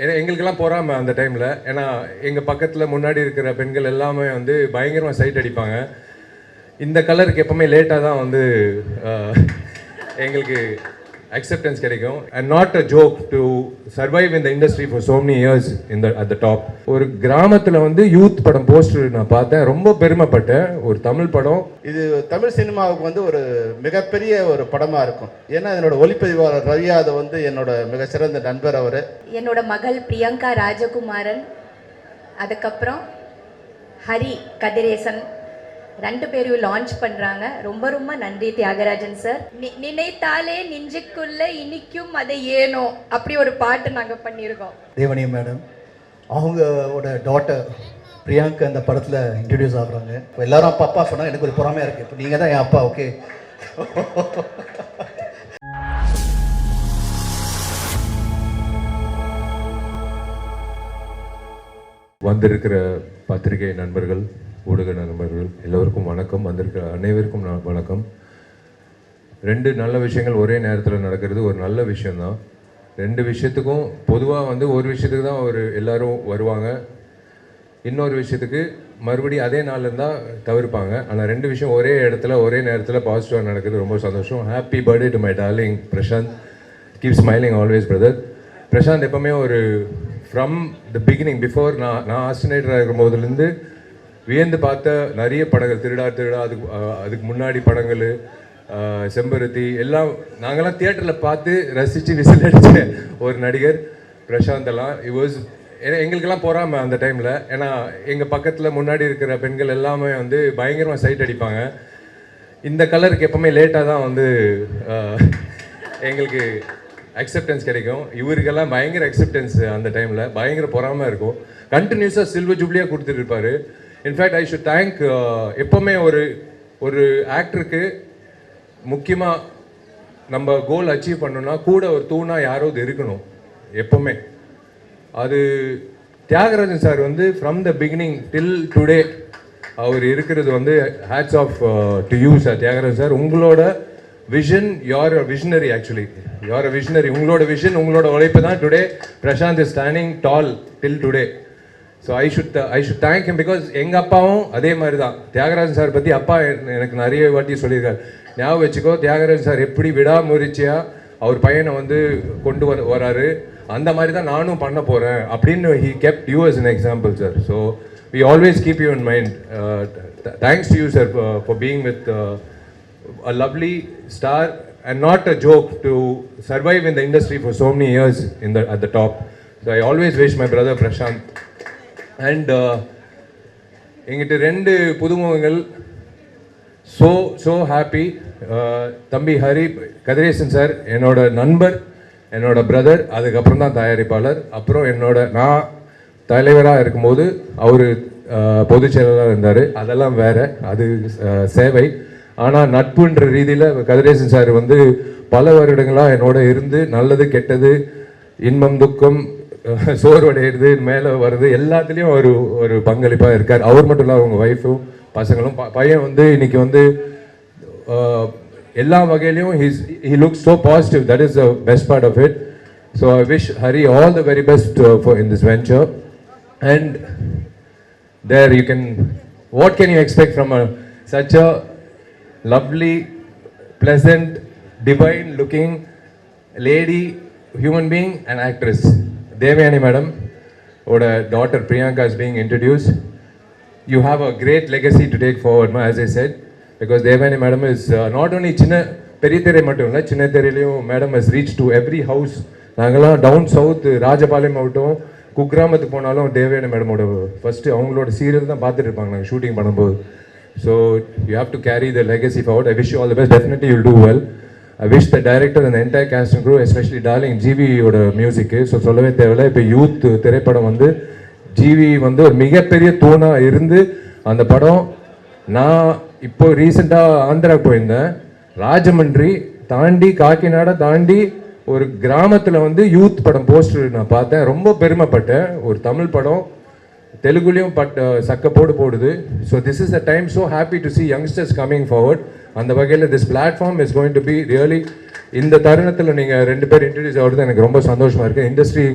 எங்களுக்கெல்லாம் போகாம அந்த டைமில். ஏன்னா எங்கள் பக்கத்தில் முன்னாடி இருக்கிற பெண்கள் எல்லாமே வந்து பயங்கரமாக சைட் அடிப்பாங்க. இந்த கலருக்கு எப்போவுமே லேட்டாக தான் வந்து எங்களுக்கு acceptance கிடைக்கும். And not a joke to survive in the industry for so many years at the top. ஒரு கிராமத்தில் வந்து யூத் படம் போஸ்டர் நான் பார்த்தேன், ரொம்ப பெருமைப்பட்டேன். ஒரு தமிழ் படம், இது தமிழ் சினிமாவுக்கு வந்து ஒரு மிகப்பெரிய ஒரு படமாக இருக்கும். ஏன்னா என்னோட ஒளிப்பதிவாளர் ரவியா அதை வந்து என்னோட மிகச்சிறந்த நண்பர் அவர். என்னோட மகள் பிரியங்கா ராஜகுமாரன், அதுக்கப்புறம் ஹரி கதிரேசன், 2 பேரையும் லான்ச் பண்ணுறாங்க. ரொம்ப ரொம்ப நன்றி தியாகராஜன் சார். நினைத்தாலே நெஞ்சுக்குள்ள இனிக்கும் அதை ஏனோ அப்படி ஒரு பாட்டு நாங்கள் பண்ணியிருக்கோம். தேவனி மேடம் அவங்களோட டாட்டர் பிரியாங்கா அந்த படத்தில் இன்ட்ரடியூஸ் ஆகுறாங்க. இப்போ எல்லாரும் அப்பா அப்பா சொன்னாங்க, எனக்கு ஒரு பொறாமையாக இருக்குது. இப்போ நீங்கள் தான் என் அப்பா. ஓகே, வந்திருக்கிற பத்திரிகை நண்பர்கள், ஊடக நண்பர்கள் எல்லோருக்கும் வணக்கம். வந்திருக்கிற அனைவருக்கும் வணக்கம். 2 நல்ல விஷயங்கள் ஒரே நேரத்தில் நடக்கிறது ஒரு நல்ல விஷயந்தான். 2 விஷயத்துக்கும் பொதுவாக வந்து ஒரு விஷயத்துக்கு தான் எல்லோரும் வருவாங்க, இன்னொரு விஷயத்துக்கு மறுபடியும் அதே நாள் இருந்தால் தவிர்ப்பாங்க. ஆனால் 2 விஷயம் ஒரே இடத்துல ஒரே நேரத்தில் பாசிட்டிவாக நடக்குது, ரொம்ப சந்தோஷம். Happy birthday to my darling Prashanth. Keep smiling always brother. Prashanth எப்போவுமே ஃப்ரம் த பிகினிங், பிஃபோர் நான் ஆஸ்டினேட்டராக இருக்கும் போதுலேருந்து வியந்து பார்த்த நிறைய படங்கள், திருடா அதுக்கு முன்னாடி படங்கள், செம்பருத்தி எல்லாம் நாங்கள்லாம் தியேட்டரில் பார்த்து ரசித்து விசில் அடித்த ஒரு நடிகர் பிரசாந்த் எல்லாம். எங்களுக்கெல்லாம் போகாம அந்த டைமில். ஏன்னா எங்கள் பக்கத்தில் முன்னாடி இருக்கிற பெண்கள் எல்லாமே வந்து பயங்கரமாக சைட் அடிப்பாங்க. இந்த கலருக்கு எப்போவுமே லேட்டாக தான் வந்து எங்களுக்கு அக்செப்டன்ஸ் கிடைக்கும். இவருக்கெல்லாம் பயங்கர அக்செப்டன்ஸ் அந்த டைமில், பயங்கர பொறாமல் இருக்கும். கண்டினியூஸாக சில்வர் ஜூப்ளியாக கொடுத்துட்டு இருப்பார். இன்ஃபேக்ட் ஐ ஷுட் தேங்க், எப்போவுமே ஒரு ஆக்டருக்கு முக்கியமாக நம்ம கோல் அச்சீவ் பண்ணணும்னா கூட ஒரு தூணாக யாராவது இருக்கணும் எப்போவுமே. அது தியாகராஜன் சார் வந்து from the beginning till today அவர் இருக்கிறது வந்து hats off to you sir. Thiagarajan sir, உங்களோட vision, you're a visionary. Actually you're a visionary. உங்களோட விஷன், உங்களோட உழைப்பு தான் today Prashanth is standing tall till today. So I should thank him. Because எங்கள் அப்பாவும் அதே மாதிரி தான். தியாகராஜன் சார் பற்றி அப்பா எனக்கு நிறைய வாட்டி சொல்லியிருக்காரு, ஞாபகம் வச்சுக்கோ தியாகராஜன் சார் எப்படி விடாமுயற்சியாக அவர் பையனை வந்து கொண்டு வராரு, அந்த மாதிரி தான் நானும் பண்ண போகிறேன் அப்படின்னு he kept you as an example sir. So we always keep you in mind. Thanks to you sir for being with a lovely star and not a joke to survive in the industry for so many years at the top. So I always wish my brother Prashant and எங்கிட்ட 2 புதுமுகங்கள், so happy. தம்பி Hari Kathiresan sir என்னோட நண்பர், என்னோட brother, அதுக்கப்புறம் தான் தயாரிப்பாளர். அப்புறம் நான் தலைவராக இருக்கும்போது அவர் பொதுச் செயலாளராக இருந்தார். அதெல்லாம் வேறு, அது சேவை. ஆனால் நட்புன்ற ரீதியில் கதிரேசன் சார் வந்து பல வருடங்களாக என்னோட இருந்து நல்லது கெட்டது, இன்பம் துக்கம், சோர்வடைகிறது, மேலே வருது, எல்லாத்துலேயும் ஒரு பங்களிப்பாக இருக்கார். அவர் மட்டும் இல்லை, அவங்க ஒய்ஃபும் பசங்களும். பையன் வந்து இன்னைக்கு வந்து எல்லா வகையிலையும் he looks so positive. That is the best part of it. So I wish Hari all the very best in this venture. And there you can, what can you expect from such a lovely, pleasant, divine looking lady, human being and actress. Devayani madam oda daughter Priyanka is being introduced. You have a great legacy to take forward, as I said, because Devayani madam is not only chinna perithare mattum illa, chinna theriyum madam has reached to every house. Nangala down south Rajapalayam avuttum kugramathu ponalum Devayani madam oda first avangaloda serial dhaan paathittu irupanga nanga shooting பண்ணும்போது. So you have to carry the legacy forward. I wish you all the best. Definitely you'll do well. I wish the director and the entire cast and crew, especially darling GV oda music, so சொல்லவே தேவையில்லை. இப்போ youth திரைப்படம் வந்து GV வந்து ஒரு மிகப்பெரிய தூணா இருந்து அந்த படம். நான் இப்போ ரீசெண்டாக ஆந்திரா போயிருந்தேன். ராஜமன்றி தாண்டி காக்கிநாடா தாண்டி ஒரு கிராமத்தில் வந்து யூத் படம் போஸ்டர் நான் பார்த்தேன், ரொம்ப பெருமைப்பட்டேன். ஒரு தமிழ் படம் தெலுங்குலையும் சக்கப்போடு போடுது. So this is the time. So happy to C youngsters coming forward. அந்த வகையில் this platform is going to be really இந்த தருணத்தில் நீங்கள் 2 பேர் இன்ட்ரடியூஸ் ஆகிறது எனக்கு ரொம்ப சந்தோஷமாக இருக்குது. இண்டஸ்ட்ரி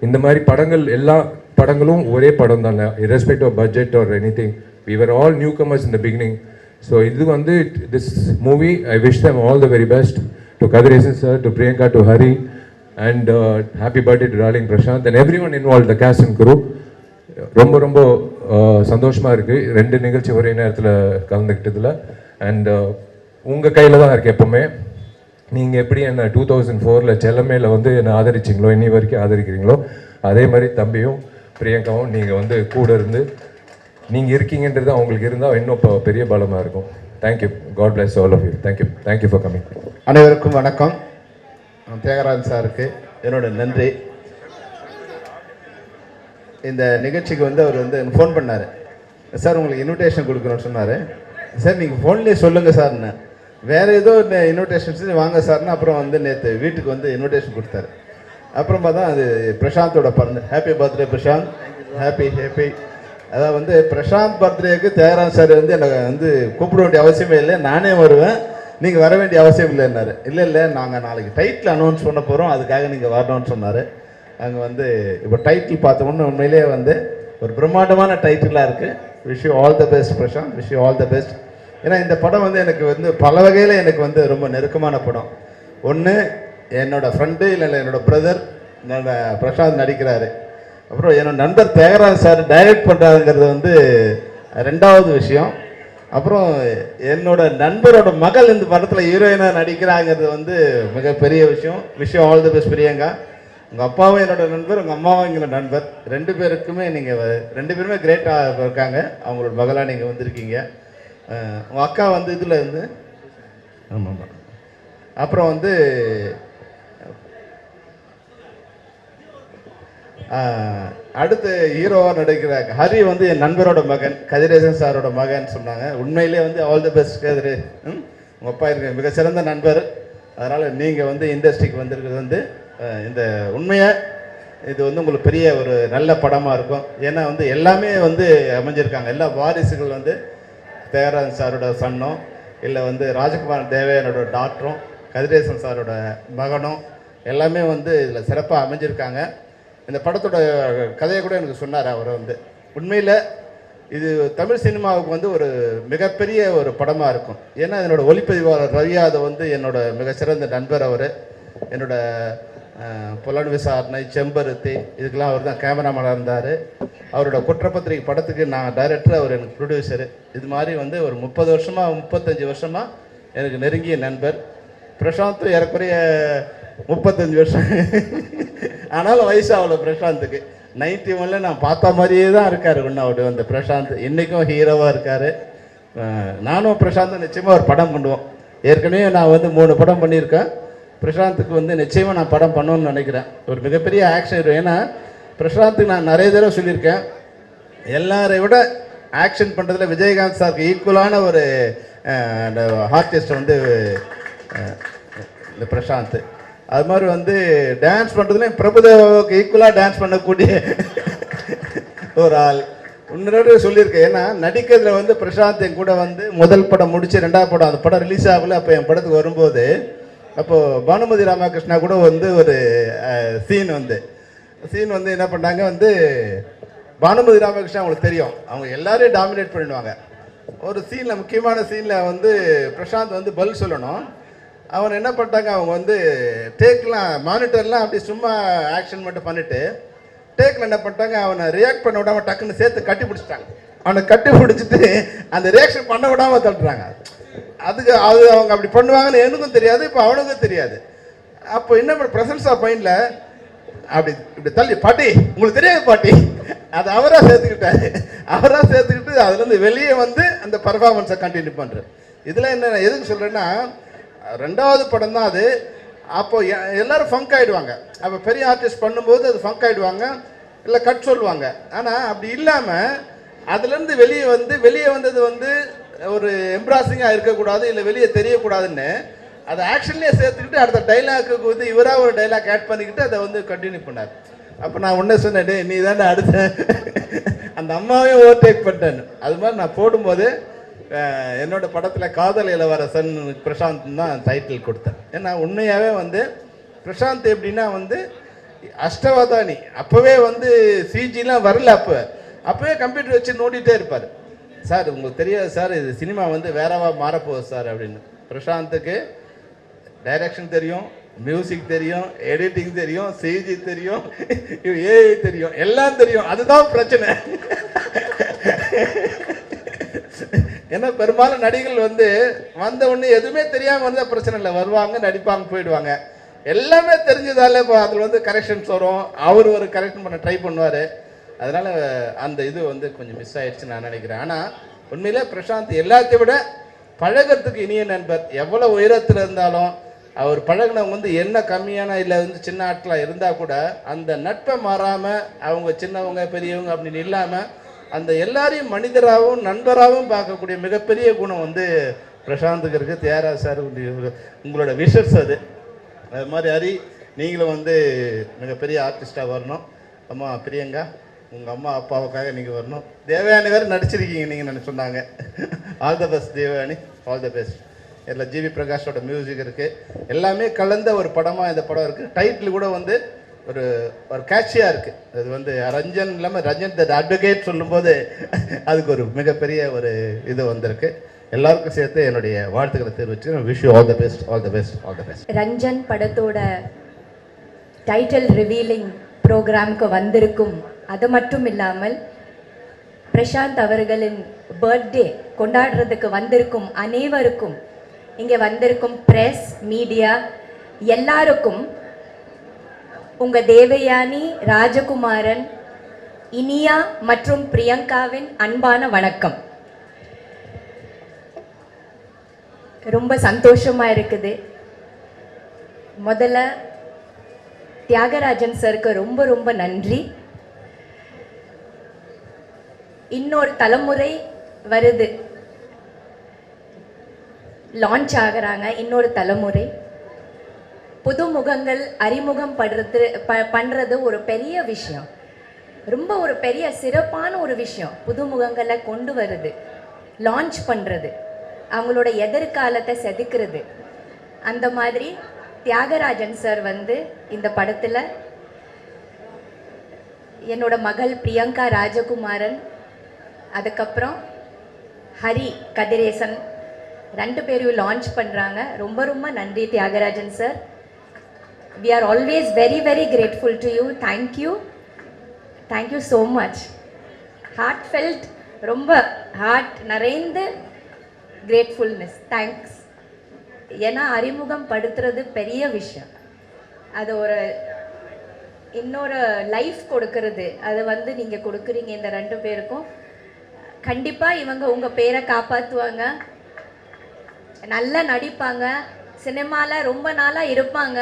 இந்த மாதிரி படங்கள் எல்லா படங்களும் ஒரே படம் தான், irrespective of budget or anything. We were all newcomers in the beginning. So இது வந்து this movie, I wish them all the very best. To Kadiresan sir, to Priyanka, to Hari, and happy birthday to darling Prashant and everyone involved, the cast and crew. ரொம்ப ரொம்ப சந்தோஷமாக இருக்குது 2 நிகழ்ச்சி ஒரே நேரத்தில் கலந்துக்கிட்டதில். And உங்கள் கையில் தான் இருக்குது எப்போவுமே. நீங்கள் எப்படி என்னை 2004 செல்லமேல வந்து என்னை ஆதரிச்சிங்களோ, இன்னி வரைக்கும் ஆதரிக்கிறீங்களோ, அதே மாதிரி தம்பியும் பிரியங்காவும் நீங்கள் வந்து கூட இருந்து நீங்கள் இருக்கீங்கன்றது அவங்களுக்கு இருந்தால் இன்னும் இப்போ பெரிய பலமாக இருக்கும். Thank you. God bless all of you. Thank you for coming. அனைவருக்கும் வணக்கம். தியாகராஜன் சாருக்கு என்னோட நன்றி. இந்த நிகழ்ச்சிக்கு வந்து அவர் வந்து ஃபோன் பண்ணார். சார் உங்களுக்கு இன்விடேஷன் கொடுக்கணும்னு சொன்னார். சார் நீங்கள் ஃபோன்லேயே சொல்லுங்கள் சார்ன்னு. வேறு ஏதோ இன்விடேஷன்ஸ் வாங்க சார்னு அப்புறம் வந்து நேற்று வீட்டுக்கு வந்து இன்விடேஷன் கொடுத்தாரு. அப்புறமா தான் அது பிரசாந்தோட பிறந்த. Happy birthday Prashanth. ஹாப்பி. அதாவது வந்து பிரசாந்த் பர்த்டேக்கு தியாகராஜன் சார் வந்து எனக்கு வந்து கூப்பிட வேண்டிய அவசியமே இல்லை, நானே வருவேன், நீங்கள் வர வேண்டிய அவசியம் இல்லைன்னாரு. இல்லை நாங்கள் நாளைக்கு டைட்டில் அனௌன்ஸ் பண்ண போகிறோம், அதுக்காக நீங்கள் வரணும்னு சொன்னார். அங்கே வந்து இப்போ டைட்டில் பார்த்தோம்னா உண்மையிலேயே வந்து ஒரு பிரம்மாண்டமான டைட்டிலாக இருக்குது. Wish you all the best Prashanth, wish you all the best. ஏன்னா இந்த படம் வந்து எனக்கு வந்து பல வகையில் எனக்கு வந்து ரொம்ப நெருக்கமான படம். ஒன்று என்னோடய ஃப்ரெண்டு, இல்லை என்னோடய பிரதர் என்னோட பிரசாந்த் நடிக்கிறாரு. அப்புறம் என்னோட நண்பர் தியாகராஜ் சார் டைரக்ட் பண்ணுறாருங்கிறது வந்து 2வது விஷயம். அப்புறம் என்னோட நண்பரோட மகள் இந்த படத்தில் ஹீரோயினாக நடிக்கிறாங்கிறது வந்து மிகப்பெரிய விஷயம். விஷயம் ஆல் தி பெஸ்ட் பிரியங்கா. உங்கள் அப்பாவும் என்னோட நண்பர், உங்கள் அம்மாவும் எங்களோட நண்பர். 2 பேருக்குமே நீங்கள் 2 பேருமே கிரேட்டாக இருக்காங்க. அவங்களோட மகளாக நீங்கள் வந்திருக்கீங்க. உங்கள் அக்கா வந்து இதில் இருந்து ஆமாம். அப்புறம் வந்து அடுத்து ஹீரோவாக நடிக்கிற ஹரி வந்து என் நண்பரோட மகன், கதிரேசன் சாரோட மகன் சொன்னாங்க. உண்மையிலே வந்து ஆல் தி பெஸ்ட் கதிரே. உங்கள் அப்பா இருக்க மிகச்சிறந்த நண்பர். அதனால் நீங்கள் வந்து இண்டஸ்ட்ரிக்கு வந்திருக்கிறது வந்து இந்த உண்மையாக இது வந்து உங்களுக்கு பெரிய ஒரு நல்ல படமாக இருக்கும். ஏன்னா வந்து எல்லாமே வந்து அமைஞ்சிருக்காங்க. எல்லா வாரிசுகள் வந்து தியாகராஜன் சாரோட சன்னும், இல்லை வந்து ராஜகுமார் தேவையனோட டாக்டரும், கதிரேசன் சாரோட மகனும் எல்லாமே வந்து இதில் சிறப்பாக அமைஞ்சிருக்காங்க. இந்த படத்தோட கதையை கூட எனக்கு சொன்னார் அவர் வந்து. உண்மையில் இது தமிழ் சினிமாவுக்கு வந்து ஒரு மிகப்பெரிய ஒரு படமாக இருக்கும். ஏன்னா என்னோட ஒளிப்பதிவாளர் ரவி யாதவ் வந்து என்னோட மிகச்சிறந்த நண்பர். அவர் என்னோட புலன் விசாரணை, செம்பருத்தி இதுக்கெல்லாம் அவர் தான் கேமராமேனாக இருந்தார். அவரோட குற்றப்பத்திரிகை படத்துக்கு நான் டைரக்டர், அவர் எனக்கு ப்ரொடியூசரு. இது மாதிரி வந்து ஒரு 30 வருஷமாக 35 வருஷமாக எனக்கு நெருங்கிய நண்பர். பிரசாந்த் ஏறக்குறைய 35 வருஷம் ஆனாலும் வயசு அவ்வளோ பிரசாந்துக்கு. 91 நான் பார்த்த மாதிரியே தான் இருக்கார் ஒன்று அவர் அந்த பிரசாந்த். இன்றைக்கும் ஹீரோவாக இருக்கார். நானும் பிரசாந்தும் நிச்சயமாக ஒரு படம் பண்ணுவோம். ஏற்கனவே நான் வந்து 3 படம் பண்ணியிருக்கேன். பிரசாந்துக்கு வந்து நிச்சயமாக நான் படம் பண்ணணும்னு நினைக்கிறேன். ஒரு மிகப்பெரிய ஆக்ஷன் ஹீரோ. ஏன்னா பிரசாந்துக்கு நான் நிறைய தடவை சொல்லியிருக்கேன், எல்லாரை விட ஆக்ஷன் பண்ணுறதுல விஜயகாந்த் சாருக்கு ஈக்குவலான ஒரு ஆர்டிஸ்ட் வந்து இந்த பிரசாந்த். அது மாதிரி வந்து டான்ஸ் பண்ணுறதுலேயும் பிரபுதேவாவுக்கு ஈக்குவலாக டான்ஸ் பண்ணக்கூடிய ஒரு ஆள். இன்னொரு சொல்லியிருக்கேன். ஏன்னா நடிக்கிறதுல வந்து பிரசாந்த் என் கூட வந்து முதல் படம் முடிச்சு 2வது படம், அந்த படம் ரிலீஸ் ஆகல. அப்போ என் படத்துக்கு வரும்போது அப்போது பானுமதி ராமகிருஷ்ணா கூட வந்து ஒரு சீன் வந்து என்ன பண்ணாங்க வந்து, பானுமதி ராமகிருஷ்ணா அவங்களுக்கு தெரியும், அவங்க எல்லாரையும் டாமினேட் பண்ணிடுவாங்க. ஒரு சீனில், முக்கியமான சீனில் வந்து பிரசாந்த் வந்து பதில் சொல்லணும். அவன் என்ன பண்ணிட்டாங்க, அவங்க வந்து டேக்லாம் மானிட்டர்லாம் அப்படி சும்மா ஆக்ஷன் மட்டும் பண்ணிவிட்டு டேக்கில் என்ன பண்ணிட்டாங்க, அவனை ரியாக்ட் பண்ண விடாமல் டக்குன்னு சேர்த்து கட்டி பிடிச்சிட்டாங்க. அவனை கட்டி பிடிச்சிட்டு அந்த ரியாக்ஷன் பண்ண விடாமல் தள்ளுறாங்க. அது அவங்க அப்படி பண்ணுவாங்கன்னு எனக்கும் தெரியாது, இப்போ அவனுக்கும் தெரியாது. அப்போ என்ன பண்ண, ப்ரெசன்ஸ் ஆஃப் மைண்டில் அப்படி இப்படி தள்ளி, பாட்டி உங்களுக்கு தெரியாது பாட்டி, அது அவராக சேர்த்துக்கிட்டு அதுலேருந்து வெளியே வந்து அந்த பர்ஃபார்மன்ஸை கண்டினியூ பண்ணுறேன். இதில் என்ன எதுக்கு சொல்கிறேன்னா, 2வது படம் தான் அது. அப்போ எல்லாரும் ஃபங்க் ஆகிடுவாங்க. அப்போ பெரிய ஆர்டிஸ்ட் பண்ணும்போது அது ஃபங்க் ஆகிடுவாங்க, இல்லை கட் சொல்லுவாங்க. ஆனால் அப்படி இல்லாமல் அதுலேருந்து வெளியே வந்தது வந்து ஒரு எம்ப்ராசிங்காக இருக்கக்கூடாது, இல்லை வெளியே தெரியக்கூடாதுன்னு அதை ஆக்ஷன்லேயே சேர்த்துக்கிட்டு அடுத்த டைலாக்கு வந்து இவராக ஒரு டைலாக் ஆட் பண்ணிக்கிட்டு அதை வந்து கண்டினியூ பண்ணார். அப்போ நான் ஒன்றே சொன்னேன், நீ தானே அடுத்த அந்த அம்மாவே ஓவர்டேக் பண்ணிட்டேன்னு. அது மாதிரி நான் போடும்போது என்னோட படத்தில் காதல் இளவரசன் பிரசாந்த் தான் டைட்டில் கொடுத்தேன். ஏன்னா உண்மையாகவே வந்து பிரசாந்த் எப்படின்னா வந்து அஷ்டவதானி, அப்போவே வந்து சிஜிலாம் வரல, அப்போவே கம்ப்யூட்டர் வச்சு நோண்டிகிட்டே இருப்பார். சார் உங்களுக்கு தெரியாது சார், இது சினிமா வந்து வேறவா மாறப்போகுது சார் அப்படின்னு. பிரசாந்துக்கு டைரக்ஷன் தெரியும், மியூசிக் தெரியும், எடிட்டிங் தெரியும், சிஜி தெரியும், ஏஐ தெரியும், எல்லாம் தெரியும். அதுதான் பிரச்சனை. ஏன்னா பெரும்பாலும் நடிகர்கள் வந்து வந்த உடனே எதுவுமே தெரியாமல் வந்தால் பிரச்சனை இல்லை, வருவாங்க நடிப்பாங்க போயிடுவாங்க. எல்லாமே தெரிஞ்சதால இப்போ அதில் வந்து கரெக்ஷன்ஸ் வரும், அவர் ஒரு கரெக்ஷன் பண்ண ட்ரை பண்ணுவார். அதனால் அந்த இது வந்து கொஞ்சம் மிஸ் ஆயிடுச்சுன்னு நான் நினைக்கிறேன். ஆனால் உண்மையிலே பிரசாந்த் எல்லாத்தையும் விட பழகிறதுக்கு இனிய நண்பர். எவ்வளோ உயரத்தில் இருந்தாலும் அவர் பழகினவங்க வந்து என்ன கம்மியான இல்லை வந்து சின்ன ஆட்களாக இருந்தால் கூட அந்த நட்பை மாறாமல் அவங்க சின்னவங்க பெரியவங்க அப்படின்னு இல்லாமல் அந்த எல்லாரையும் மனிதராகவும் நண்பராகவும் பார்க்கக்கூடிய மிகப்பெரிய குணம் வந்து பிரசாந்துக்கு இருக்குது. தியாகராஜ் சார் உங்களோட விஷஸ் அது. அது மாதிரி ஹரி, நீங்களும் வந்து மிகப்பெரிய ஆர்டிஸ்டாக வரணும். அம்மா பிரியங்கா, உங்கள் அம்மா அப்பாவுக்காக நீங்கள் வரணும். தேவயானி வேறு நடிச்சிருக்கீங்க நீங்கள் சொன்னாங்க. All the best Devayani, all the best. இதில் ஜிவி பிரகாஷோட மியூசிக் இருக்குது, எல்லாமே கலந்த ஒரு படமாக இந்த படம் இருக்குது. டைட்டில் கூட வந்து ஒரு ஒரு கேட்சியாக இருக்குது. அது வந்து ரஞ்சன் இல்லாமல் ரஞ்சன் த அட்வொகேட் சொல்லும்போது அதுக்கு ஒரு மிகப்பெரிய ஒரு இது வந்திருக்கு. எல்லாருக்கும் சேர்த்து என்னுடைய வாழ்த்துக்களை தெரிவிச்சு wish you all the best, all the best, all the best. Ranjan படத்தோட டைட்டில் ரிவீலிங் ப்ரோக்ராமுக்கு வந்திருக்கும், அது மட்டும் இல்லாமல் பிரசாந்த் அவர்களின் பர்த்டே கொண்டாடுறதுக்கு வந்திருக்கும் அனைவருக்கும், இங்கே வந்திருக்கும் ப்ரெஸ் மீடியா எல்லாருக்கும் உங்கள் தேவயானி, ராஜகுமாரன், இனியா மற்றும் பிரியங்காவின் அன்பான வணக்கம். ரொம்ப சந்தோஷமாக இருக்குது. முதல்ல தியாகராஜன் சருக்கு ரொம்ப ரொம்ப நன்றி. இன்னொரு தலைமுறை வருது, லான்ச் ஆகுறாங்க இன்னொரு தலைமுறை. புது முகங்கள் அறிமுகம் பண்ணுறது ஒரு பெரிய விஷயம், ரொம்ப ஒரு பெரிய சிறப்பான ஒரு விஷயம். புது முகங்களை கொண்டு வருது, லான்ச் பண்ணுறது, அவங்களோட எதிர்காலத்தை செதுக்கிறது. அந்த மாதிரி தியாகராஜன் சார் வந்து இந்த படத்தில் என்னோட மகள் பிரியங்கா ராஜகுமாரன், அதுக்கப்புறம் ஹரி கதிரேசன், ரெண்டு பேரையும் லான்ச் பண்ணுறாங்க. ரொம்ப ரொம்ப நன்றி Thiyagarajan sir. We are always very very grateful to you. Thank you so much. Heartfelt, ரொம்ப ஹார்ட் நிறைந்த கிரேட்ஃபுல்னஸ், தேங்க்ஸ். ஏன்னா அறிமுகம் படுத்துறது பெரிய விஷயம், அது ஒரு இன்னொரு லைஃப் கொடுக்கறது, அது வந்து நீங்கள் கொடுக்குறீங்க இந்த ரெண்டு பேருக்கும். கண்டிப்பாக இவங்க உங்கள் பேரை காப்பாற்றுவாங்க, நல்லா நடிப்பாங்க, சினிமாவில் ரொம்ப நாளாக இருப்பாங்க,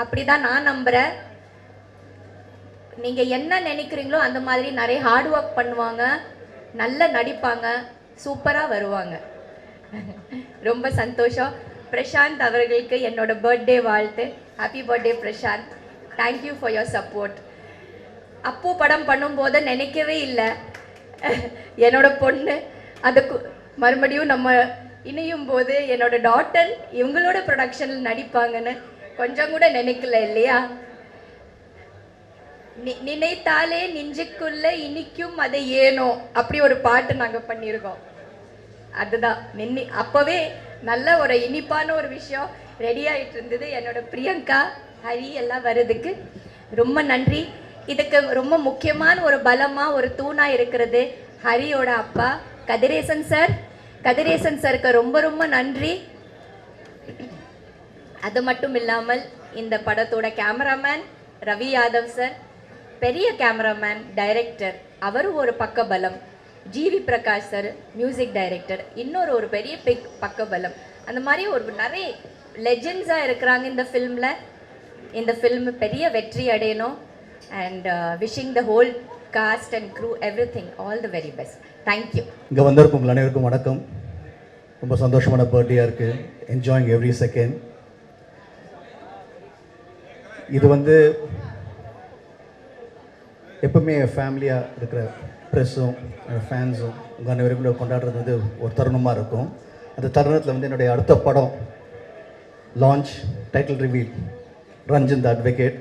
அப்படி தான் நான் நம்புகிறேன். நீங்கள் என்ன நினைக்கிறீங்களோ அந்த மாதிரி நிறைய ஹார்ட் ஒர்க் பண்ணுவாங்க, நல்லா நடிப்பாங்க, சூப்பராக வருவாங்க. ரொம்ப சந்தோஷம். பிரசாந்த் அவர்களுக்கு என்னோட பர்த்டே வாழ்த்து. Happy birthday Prashanth. Thank you for your support. அப்போ படம் பண்ணும்போது நினைக்கவே இல்லை என்னோட பொண்ணு அதுக்கு மறுபடியும் நம்ம இணையும் போது என்னோட டாட்டர் இவங்களோட ப்ரொடக்ஷனில் நடிப்பாங்கன்னு கொஞ்சம் கூட நினைக்கல இல்லையா? நினைத்தாலே நெஞ்சுக்குள்ள இனிக்கும் அதை ஏனோ அப்படி ஒரு பாட்டு நாங்கள் பண்ணியிருக்கோம். அதுதான் அப்போவே நல்ல ஒரு இனிப்பான ஒரு விஷயம் ரெடி ஆகிட்டு இருந்தது. என்னோட பிரியங்கா, ஹரி எல்லாம் வர்றதுக்கு ரொம்ப நன்றி. இதுக்கு ரொம்ப முக்கியமான ஒரு பலமாக ஒரு தூணாக இருக்கிறது ஹரியோட அப்பா கதிரேசன் சார். கதிரேசன் சாருக்கு ரொம்ப ரொம்ப நன்றி. அது மட்டும் இல்லாமல் இந்த படத்தோட கேமராமேன் ரவி யாதவ் சார், பெரிய கேமராமேன், டைரக்டர், அவரும் ஒரு பக்கபலம். GV Prakash sir music director, இன்னொரு ஒரு பெரிய பக்கபலம். அந்த மாதிரி ஒரு நிறைய லெஜெண்ட்ஸாக இருக்கிறாங்க இந்த ஃபில்மில். இந்த ஃபில்ம் பெரிய வெற்றி அடையணும். And wishing the whole cast and crew everything all the very best. Thank you. இங்கே வந்திருக்கும் உங்கள் அனைவருக்கும் வணக்கம். ரொம்ப சந்தோஷமான பர்த்டேயாக இருக்குது. Enjoying every second. இது வந்து எப்பவுமே ஃபேமிலியாக இருக்கிற ப்ரெஸ்ஸும் ஃபேன்ஸும் உங்கள் அனைவருக்கும் கொண்டாடுறது வந்து ஒரு தருணமாக இருக்கும். அந்த தருணத்தில் வந்து என்னுடைய அடுத்த படம் launch, title reveal, Ranjan the advocate.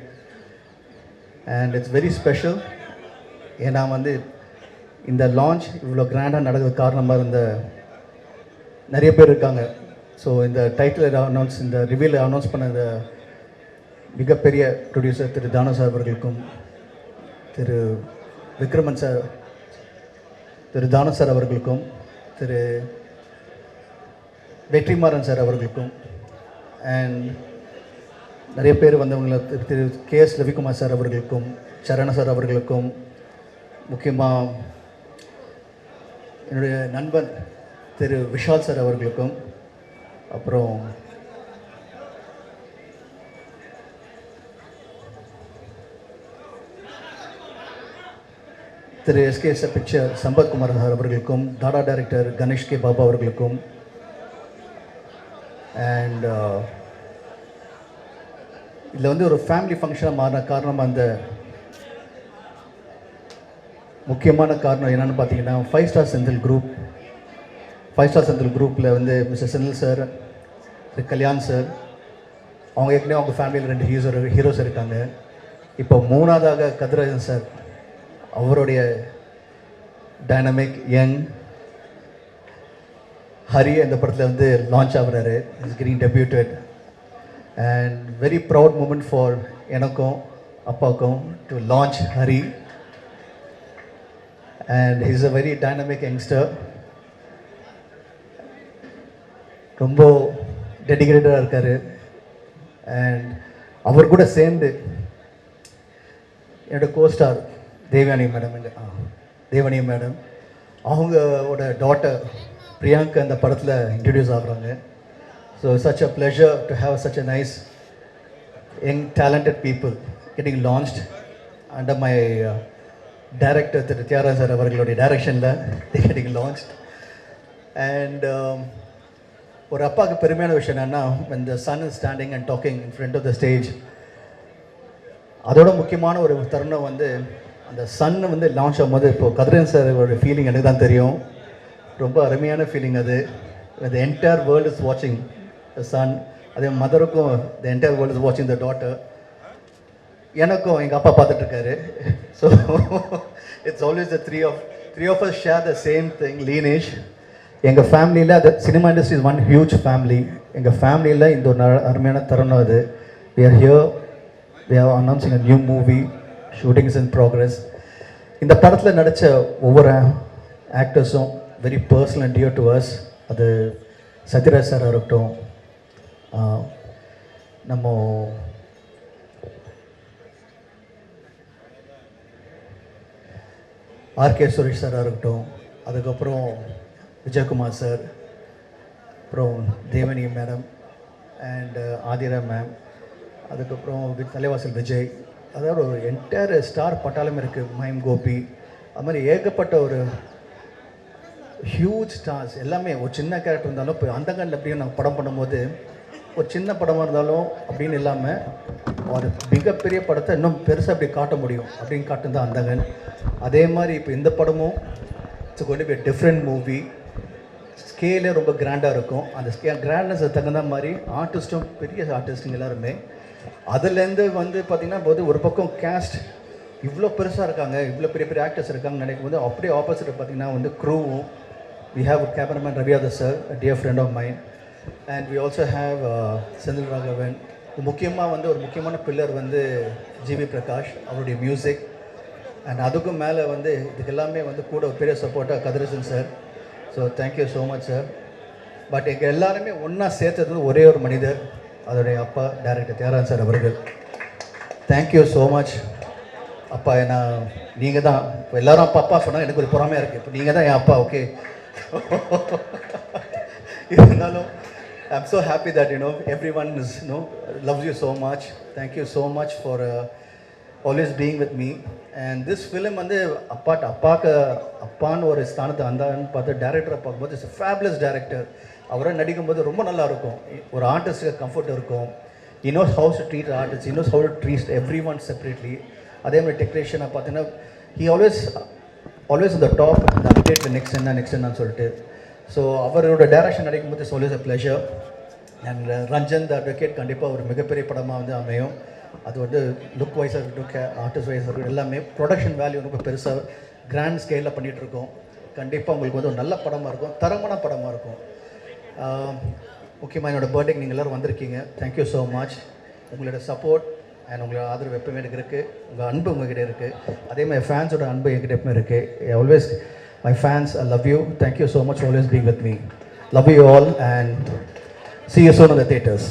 And it's very special. ஏன்னா வந்து இந்த லான்ச் இவ்வளோ கிராண்டாக நடக்கிறதுக்கு காரணமாக இருந்த நிறைய பேர் இருக்காங்க. ஸோ இந்த டைட்டில் அனௌன்ஸ், இந்த ரிவீல் அனௌன்ஸ் பண்ண இந்த மிகப்பெரிய ப்ரொடியூசர் திரு தானு சார் அவர்களுக்கும், திரு விக்ரமன் சார், திரு தானு சார் அவர்களுக்கும், திரு வெற்றிமாறன் சார் அவர்களுக்கும், அண்ட் நிறைய பேர் வந்தவங்கள திரு KS ரவிக்குமார் சார் அவர்களுக்கும், சரண சார் அவர்களுக்கும், முக்கியமாக என்னுடைய நண்பன் திரு விஷால் சார் அவர்களுக்கும், அப்புறம் திரு SK பிக்சர் சம்பத்குமார் சார் அவர்களுக்கும், தாடா டைரக்டர் கணேஷ் கே பாபா அவர்களுக்கும், அண்ட் இதில் வந்து ஒரு ஃபேமிலி ஃபங்க்ஷனாக மாறின காரணம், அந்த முக்கியமான காரணம் என்னென்னு பார்த்தீங்கன்னா 5 ஸ்டார் செந்தில் குரூப்பில் வந்து மிஸ்டர் செந்தில் சார், திரு கல்யாண் சார், அவங்க ஏற்கனவே அவங்க ஃபேமிலியில் 2 ஹீரோஸ் இருக்காங்க. இப்போ 3ஆவதாக கதிராஜன் சார், அவருடைய டைனமிக் யங் ஹரி இந்த படத்தில் வந்து லான்ச் ஆகுறாரு. Is getting debuted and very proud moment for எனக்கும் அப்பாவுக்கும் to launch Hari. And he's a very dynamic youngster. ரொம்ப டெடிகேட்டடாக இருக்கார். அண்ட் அவர் கூட சேர்ந்து என்னோடய கோஸ்டார் தேவயானி மேடம், அவங்களோட டாட்டர் பிரியாங்கா இந்த படத்தில் இன்ட்ரடியூஸ் ஆகுறாங்க. So such a pleasure to have such a nice young talented people getting launched under my director Thiru Thiyagarajan sir அவர்களுடைய டைரக்ஷனில் கெட்டிங் லான்ச்ட். அண்ட் ஒரு அப்பாவுக்கு பெருமையான விஷயம் என்னென்னா, when the son is standing and talking in front of the stage, அதோட முக்கியமான ஒரு தருணம் வந்து அந்த சன் வந்து லான்ச் ஆகும்போது, இப்போது கதிரன் சாரோட ஃபீலிங் எனக்கு தான் தெரியும். ரொம்ப அருமையான ஃபீலிங் அது. the entire world is watching the son. அதே மதருக்கும் the entire world is watching the daughter. எனக்கும் எங்கள் அப்பா பார்த்துட்ருக்காரு. So it's always the three of us share the same thing, lineage. எங்கள் ஃபேமிலியில் அது cinema industry is one huge family. எங்கள் ஃபேமிலியில் இந்த ஒரு அருமையான தருணம் அது. we are here, we are announcing a new movie, shooting is in progress. இந்த படத்தில் நடித்த ஒவ்வொரு ஆக்டர்ஸும் very personal and dear to us. அது சத்யராஜ் சாராக இருக்கட்டும், நம்ம RK சுரேஷ் சாராக இருக்கட்டும், அதுக்கப்புறம் விஜயகுமார் சார், அப்புறம் தேவனி மேடம் அண்ட் ஆதிரா மேம், அதுக்கப்புறம் தலைவாசல் விஜய், அதாவது ஒரு என்டையர் ஸ்டார் பட்டாளமே இருக்குது. மயம் கோபி, அது மாதிரி ஏகப்பட்ட ஒரு ஹியூஜ் ஸ்டார்ஸ் எல்லாமே. ஒரு சின்ன கேரக்டர் இருந்தாலும் இப்போ அந்த கண்ணில் எப்படியும் நாங்கள் படம் பண்ணும்போது ஒரு சின்ன படமாக இருந்தாலும் அப்படின்னு இல்லாமல் ஒரு மிகப்பெரிய படத்தை இன்னும் பெருசாக அப்படி காட்ட முடியும் அப்படின்னு காட்டுதான் அந்தகன். அதே மாதிரி இப்போ இந்த படமும் it's going to be different movie. ஸ்கேலே ரொம்ப கிராண்டாக இருக்கும். அந்த கிராண்ட்னஸ் தகுந்த மாதிரி ஆர்டிஸ்ட்டும் பெரிய ஆர்டிஸ்ட்டுங்க எல்லாருமே. அதுலேருந்து வந்து பார்த்திங்கன்னா போது ஒரு பக்கம் கேஸ்ட் இவ்வளோ பெருசாக இருக்காங்க, இவ்வளோ பெரிய பெரிய ஆக்டர்ஸ் இருக்காங்கன்னு நினைக்கும் போது அப்படியே ஆப்போசிட் பார்த்திங்கன்னா வந்து க்ரூவும், we have a cameraman Raviada sir, a dear friend of mine, and we also have Senthil Raghavan. முக்கியமாக வந்து ஒரு முக்கியமான பில்லர் வந்து ஜிவி பிரகாஷ், அவருடைய மியூசிக். அண்ட் அதுக்கும் மேலே வந்து இதுக்கு எல்லாமே வந்து கூட ஒரு பெரிய சப்போர்ட்டாக Kathiresan sir. So thank you so much sir. But எங்கள் எல்லாருமே ஒன்றா சேர்த்தது ஒரே ஒரு மனிதர், அதோடைய அப்பா டைரக்டர் தியாகராஜன் சார் அவர்கள். தேங்க்யூ ஸோ மச் அப்பா. ஏன்னா நீங்கள் தான் இப்போ எல்லோரும் அப்பா சொன்னால் எனக்கு ஒரு பொறாமையாக இருக்குது. இப்போ நீங்கள் தான் என் அப்பா. ஓகே, இருந்தாலும் I'm so happy that everyone is loves you so much. Thank you so much for always being with me. And this film வந்து அப்பான்னு ஒரு ஸ்தானத்தை அந்தான்னு பார்த்து டேரக்டரை பார்க்கும்போது இட்ஸ் ஃபேபுலஸ் டேரக்டர். அவரை நடிக்கும்போது ரொம்ப நல்லா இருக்கும். ஒரு ஆர்டிஸ்ட்டுக்கு கம்ஃபர்ட் இருக்கும். he knows how to treat artists, he knows how to treat everyone separately. அதே மாதிரி டெக்னீஷியனை பார்த்தீங்கன்னா he always ஆல்வேஸ் அந்த டாப் அந்த அப்டேட் நெக்ஸ்ட் என்னன்னு சொல்லிட்டு. ஸோ அவரோட டைரக்ஷன் நடிக்கும் போது always a pleasure. And Ranjan the advocate கண்டிப்பாக ஒரு மிகப்பெரிய படமாக வந்து அமையும். அது வந்து லுக் வைஸாக இருக்கட்டும், ஆர்டிஸ்ட் வைஸாக இருக்கட்டும், எல்லாமே ப்ரொடக்ஷன் வேல்யூ ரொம்ப பெருசாக கிராண்ட் ஸ்கேலில் பண்ணிகிட்ருக்கோம். கண்டிப்பாக உங்களுக்கு வந்து ஒரு நல்ல படமாக இருக்கும், தரமான படமாக இருக்கும். முக்கியமாக என்னோடய பர்த்டேக்கு நீங்கள் எல்லோரும் வந்திருக்கீங்க. Thank you so much. உங்களோட சப்போர்ட் அண்ட் உங்களோட ஆதரவு எப்பவுமே எனக்கு இருக்குது. உங்கள் அன்பு உங்ககிட்ட இருக்குது. அதே மாதிரி ஃபேன்ஸோட அன்பு என்கிட்ட எப்பவுமே இருக்குது. Always my fans, I love you. Thank you so much for always being with me. Love you all and see you soon in the theaters.